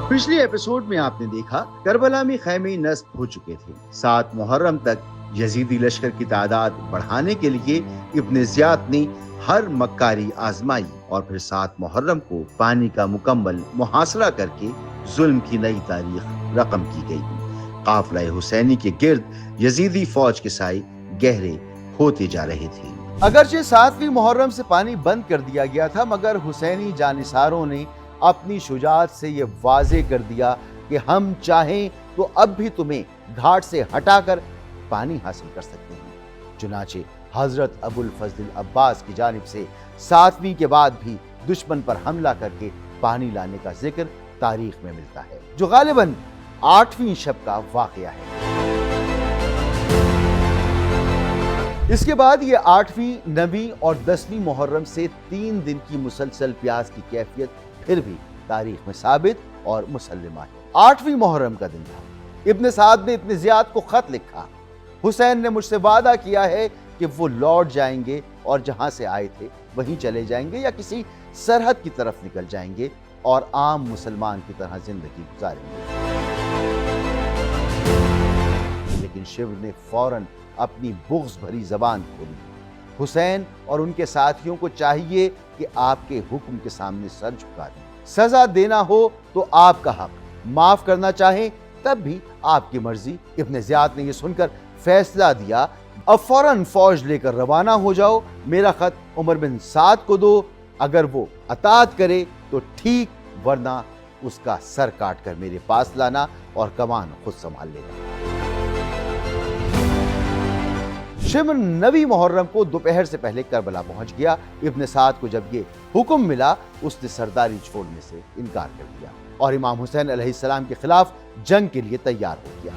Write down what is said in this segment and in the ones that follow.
پچھلے ایپیسوڈ میں آپ نے دیکھا کربلا میں خیمے نصب ہو چکے تھے۔ 7 محرم تک یزیدی لشکر کی تعداد بڑھانے کے لیے ابن زیاد نے ہر مکاری آزمائی اور پھر 7 محرم کو پانی کا مکمل محاصرہ کر کے ظلم کی نئی تاریخ رقم کی گئی۔ قافلہ حسینی کے گرد یزیدی فوج کے سائے گہرے ہوتے جا رہے تھے۔ اگرچہ 7ویں محرم سے پانی بند کر دیا گیا تھا، مگر حسینی جانثاروں نے اپنی شجاعت سے یہ واضح کر دیا کہ ہم چاہیں تو اب بھی تمہیں گھاٹ سے ہٹا کر پانی حاصل کر سکتے ہیں۔ چنانچہ حضرت ابو الفضل عباس کی جانب سے 7ویں کے بعد بھی دشمن پر حملہ کر کے پانی لانے کا ذکر تاریخ میں ملتا ہے، جو غالباً 8ویں شب کا واقعہ ہے۔ اس کے بعد یہ 8ویں، 9ویں اور 10ویں محرم سے 3 دن کی مسلسل پیاس کی کیفیت پھر بھی تاریخ میں ثابت اور مسلمہ ہے۔ 8ویں محرم کا دن تھا۔ ابن سعد نے ابن زیاد کو خط لکھا، حسین نے مجھ سے وعدہ کیا ہے کہ وہ لوٹ جائیں گے اور جہاں سے آئے تھے وہیں چلے جائیں گے یا کسی سرحد کی طرف نکل جائیں گے اور عام مسلمان کی طرح زندگی گزاریں گے۔ لیکن شیو نے فوراً اپنی بغض بھری زبان کھولی۔ حسین اور ان کے ساتھیوں کو چاہیے کہ آپ کے حکم کے سامنے سر جھکا دیں۔ سزا دینا ہو تو آپ کا حق، معاف کرنا چاہیں تب بھی آپ کی مرضی۔ ابن زیاد نے یہ سن کر فیصلہ دیا، اب فوراً فوج لے کر روانہ ہو جاؤ، میرا خط عمر بن سعد کو دو، اگر وہ اطاعت کرے تو ٹھیک، ورنہ اس کا سر کاٹ کر میرے پاس لانا اور کمان خود سنبھال لینا۔ شمر 9ویں محرم کو دوپہر سے پہلے کربلا پہنچ گیا۔ ابن سعد کو جب یہ حکم ملا، اس نے سرداری چھوڑنے سے انکار کر دیا اور امام حسین علیہ السلام کے خلاف جنگ کے لیے تیار ہو گیا۔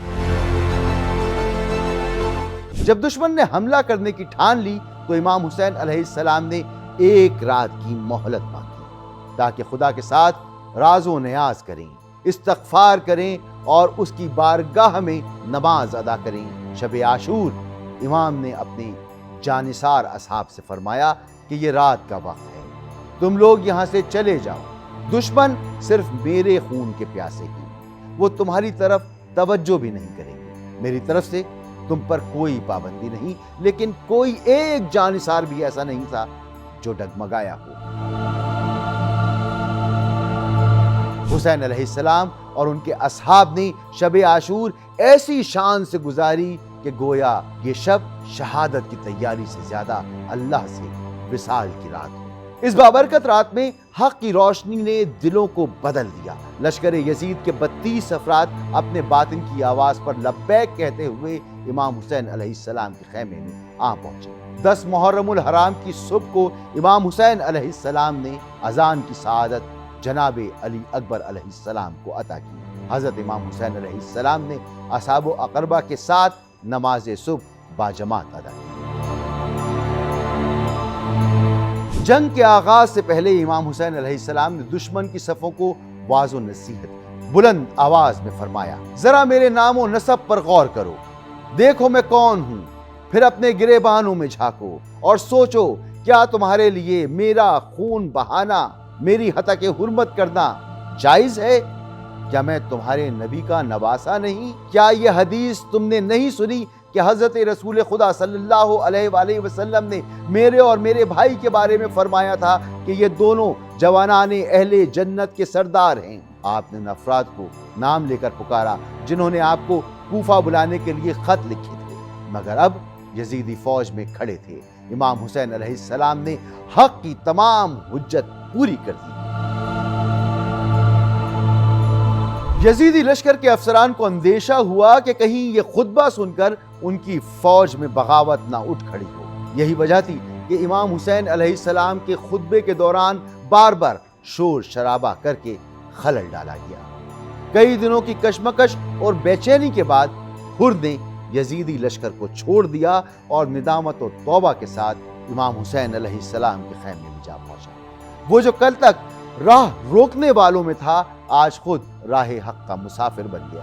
جب دشمن نے حملہ کرنے کی ٹھان لی تو امام حسین علیہ السلام نے 1 رات کی مہلت مانگی تاکہ خدا کے ساتھ راز و نیاز کریں، استغفار کریں اور اس کی بارگاہ میں نماز ادا کریں۔ شب عاشور امام نے اپنے جانثار اصحاب سے فرمایا کہ یہ رات کا وقت ہے، تم لوگ یہاں سے چلے جاؤ، دشمن صرف میرے خون کے پیاسے ہیں، وہ تمہاری طرف توجہ بھی نہیں کریں گے۔ میری طرف سے تم پر کوئی پابندی نہیں، لیکن کوئی ایک جانثار بھی ایسا نہیں تھا جو ڈگمگایا ہو۔ حسین علیہ السلام اور ان کے اصحاب نے شب عاشور ایسی شان سے گزاری کہ گویا یہ شب شہادت کی تیاری سے زیادہ اللہ سے وصال کی رات ہو۔ اس بابرکت رات میں حق کی روشنی نے دلوں کو بدل دیا۔ لشکر یزید کے 32 افراد اپنے باطن کی آواز پر لبیک کہتے ہوئے امام حسین علیہ السلام کے خیمے میں آ پہنچے۔ 10 محرم الحرام کی صبح کو امام حسین علیہ السلام نے اذان کی سعادت جناب علی اکبر علیہ السلام کو عطا کی۔ حضرت امام حسین علیہ السلام نے اصحاب و اقربا کے ساتھ نماز صبح باجماعت ادا کی۔ جنگ کے آغاز سے پہلے امام حسین علیہ السلام نے دشمن کی صفوں کو واضح و نصیحت کی۔ بلند آواز میں فرمایا، ذرا میرے نام و نسب پر غور کرو، دیکھو میں کون ہوں، پھر اپنے گریبانوں میں جھانکو اور سوچو کیا تمہارے لیے میرا خون بہانا، میری ہتک حرمت کرنا جائز ہے؟ کیا میں تمہارے نبی کا نواسہ نہیں؟ کیا یہ حدیث تم نے نہیں سنی کہ حضرت رسول خدا صلی اللہ علیہ وآلہ وسلم نے میرے اور میرے بھائی کے بارے میں فرمایا تھا کہ یہ دونوں جوانان اہل جنت کے سردار ہیں؟ آپ نے ان افراد کو نام لے کر پکارا جنہوں نے آپ کو کوفہ بلانے کے لیے خط لکھے تھے، مگر اب یزیدی فوج میں کھڑے تھے۔ امام حسین علیہ السلام نے حق کی تمام حجت پوری کر دی۔ یزیدی لشکر کے افسران کو اندیشہ ہوا کہ کہیں یہ خطبہ سن کر ان کی فوج میں بغاوت نہ اٹھ کھڑی ہو۔ یہی وجہ تھی کہ امام حسین علیہ السلام کے خطبے کے دوران بار بار شور شرابہ کر کے خلل ڈالا گیا۔ کئی دنوں کی کشمکش اور بے چینی کے بعد حر نے یزیدی لشکر کو چھوڑ دیا اور ندامت و توبہ کے ساتھ امام حسین علیہ السلام کے خیمے میں جا پہنچا۔ وہ جو کل تک راہ روکنے والوں میں تھا، آج خود راہ حق کا مسافر بن گیا۔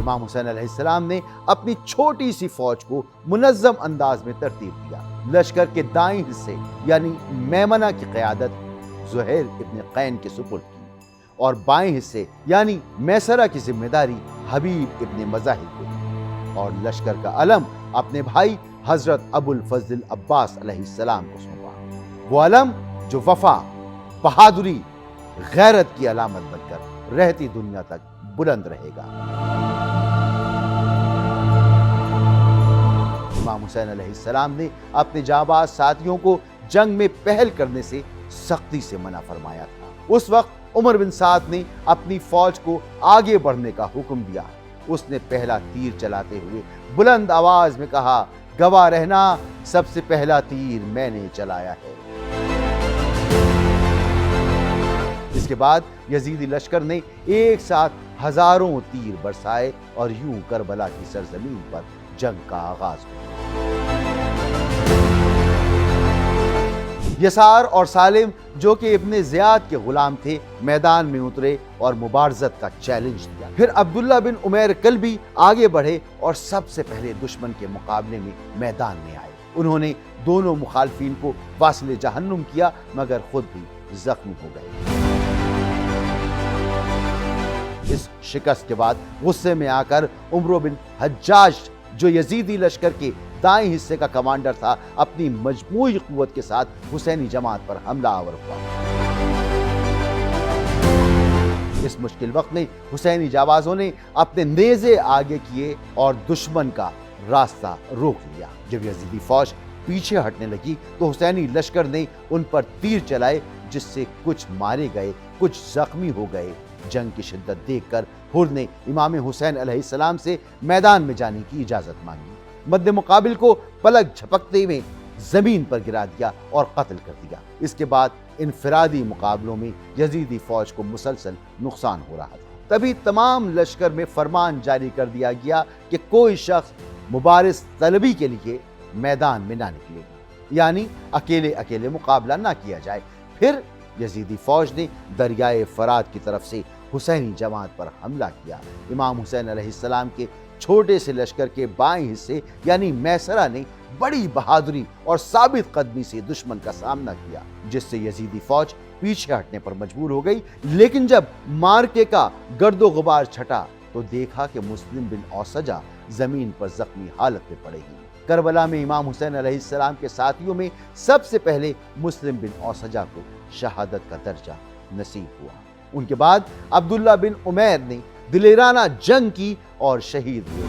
امام حسین علیہ السلام نے اپنی چھوٹی سی فوج کو منظم انداز میں ترتیب دیا۔ لشکر کے دائیں حصے یعنی میمنہ کی قیادت زہیر ابن قین کے سپرد کی اور بائیں حصے یعنی میسرہ کی ذمہ داری حبیب ابن مزاحم کو دی اور لشکر کا علم اپنے بھائی حضرت ابو الفضل عباس علیہ السلام کو سونپا، وہ علم جو وفا، بہادری، غیرت کی علامت بن کر رہتی دنیا تک بلند رہے گا۔ امام حسین علیہ السلام نے اپنے جانباز ساتھیوں کو جنگ میں پہل کرنے سے سختی سے منع فرمایا تھا۔ اس وقت عمر بن سعد نے اپنی فوج کو آگے بڑھنے کا حکم دیا۔ اس نے پہلا تیر چلاتے ہوئے بلند آواز میں کہا، گواہ رہنا سب سے پہلا تیر میں نے چلایا ہے۔ اس کے بعد یزیدی لشکر نے ایک ساتھ ہزاروں تیر برسائے اور یوں کربلا کی سرزمین پر جنگ کا آغاز ہوا۔ یسار اور سالم جو کہ ابن زیاد کے غلام تھے میدان میں اترے اور مبارزت کا چیلنج دیا۔ پھر عبداللہ بن عمیر کلبی آگے بڑھے اور سب سے پہلے دشمن کے مقابلے میں میدان میں آئے۔ انہوں نے دونوں مخالفین کو واصل جہنم کیا مگر خود بھی زخمی ہو گئے۔ اس شکست کے بعد غصے میں آ کر عمرو بن حجاج جو یزیدی لشکر کے دائیں حصے کا کمانڈر تھا اپنی مجموعی قوت کے ساتھ حسینی جماعت پر حملہ آور ہوا۔ اس مشکل وقت میں حسینی جانبازوں نے اپنے نیزے آگے کیے اور دشمن کا راستہ روک لیا۔ جب یزیدی فوج پیچھے ہٹنے لگی تو حسینی لشکر نے ان پر تیر چلائے جس سے کچھ مارے گئے، کچھ زخمی ہو گئے۔ جنگ کی شدت دیکھ کر حر نے امام حسین علیہ السلام سے میدان میں جانے کی اجازت مانگی۔ مد مقابل کو پلک جھپکتے میں زمین پر گرا دیا اور قتل کر دیا۔ اس کے بعد انفرادی مقابلوں میں یزیدی فوج کو مسلسل نقصان ہو رہا تھا۔ تبھی تمام لشکر میں فرمان جاری کر دیا گیا کہ کوئی شخص مبارز طلبی کے لیے میدان میں نہ نکلے، یعنی اکیلے اکیلے مقابلہ نہ کیا جائے۔ پھر یزیدی فوج نے دریائے فرات کی طرف سے حسینی جماعت پر حملہ کیا۔ امام حسین علیہ السلام کے چھوٹے سے لشکر کے بائیں حصے یعنی میسرہ نے بڑی بہادری اور ثابت قدمی سے دشمن کا سامنا کیا، جس سے یزیدی فوج پیچھے ہٹنے پر مجبور ہو گئی۔ لیکن جب مارکے کا گرد و غبار چھٹا تو دیکھا کہ مسلم بن اوسجہ زمین پر زخمی حالت میں پڑے ہیں۔ کربلا میں امام حسین علیہ السلام کے ساتھیوں میں سب سے پہلے مسلم بن اوسجہ کو شہادت کا درجہ نصیب ہوا۔ ان کے بعد عبداللہ بن عمیر نے دلیرانہ جنگ کی اور شہید ہوئے،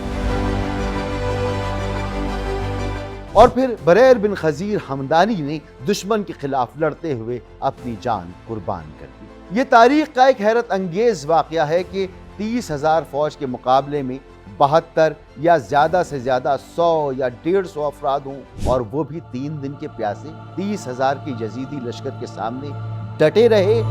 اور پھر بریر بن خزیر حمدانی نے دشمن کے خلاف لڑتے ہوئے اپنی جان قربان کر دی۔ یہ تاریخ کا ایک حیرت انگیز واقعہ ہے کہ 30,000 فوج کے مقابلے میں 72 یا زیادہ سے زیادہ 100 یا 150 افراد ہوں، اور وہ بھی 3 دن کے پیاسے 30,000 کے یزیدی لشکر کے سامنے ڈٹے رہے۔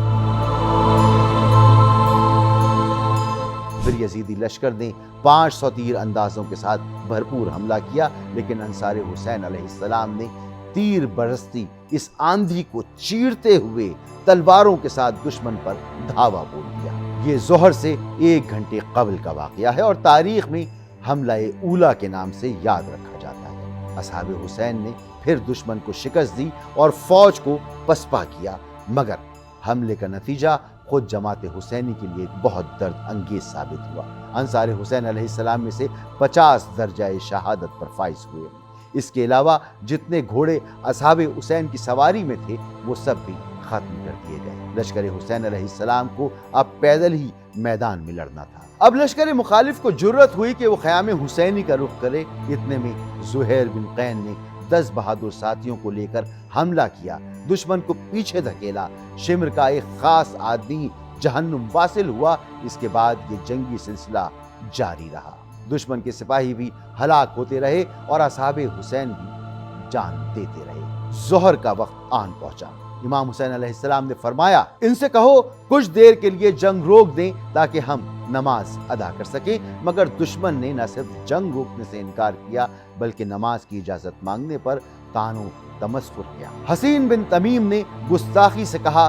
پھر یزیدی لشکر نے 500 تیر اندازوں کے ساتھ بھرپور حملہ کیا، لیکن انصار حسین علیہ السلام نے تیر برستی اس آندھی کو چیرتے ہوئے تلواروں کے ساتھ دشمن پر دھاوا بول دیا۔ یہ ظہر سے 1 گھنٹے قبل کا واقعہ ہے اور تاریخ میں حملہ اولا کے نام سے یاد رکھا جاتا ہے۔ اصحاب حسین نے پھر دشمن کو شکست دی اور فوج کو پسپا کیا، مگر حملے کا نتیجہ خود جماعت حسینی کے لیے بہت درد انگیز ثابت ہوا۔ انصار حسین علیہ السلام میں سے 50 درجہ شہادت پر فائز ہوئے۔ اس کے علاوہ جتنے گھوڑے اصحاب حسین کی سواری میں تھے وہ سب بھی ختم کر دیے گئے۔ لشکر حسین علیہ السلام کو اب پیدل ہی میدان میں لڑنا تھا۔ اب لشکر مخالف کو جرأت ہوئی کہ وہ خیام حسینی کا رخ کرے۔ اتنے میں زہیر بن قین نے 10 بہادر ساتھیوں کو لے کر حملہ کیا، دشمن کو پیچھے دھکیلا۔ شمر کا ایک خاص آدمی جہنم واصل ہوا۔ اس کے بعد یہ جنگی سلسلہ جاری رہا۔ دشمن کے سپاہی بھی ہلاک ہوتے رہے اور اصحاب حسین بھی جان دیتے رہے۔ ظہر کا وقت آن پہنچا۔ امام حسین علیہ السلام نے فرمایا، ان سے کہو کچھ دیر کے لیے جنگ روک دیں تاکہ ہم نماز ادا کر سکیں، مگر دشمن نے نہ صرف جنگ روکنے سے انکار کیا بلکہ نماز کی اجازت مانگنے پر طعن و تمسخر کیا۔ حسین بن تمیم نے گستاخی سے کہا،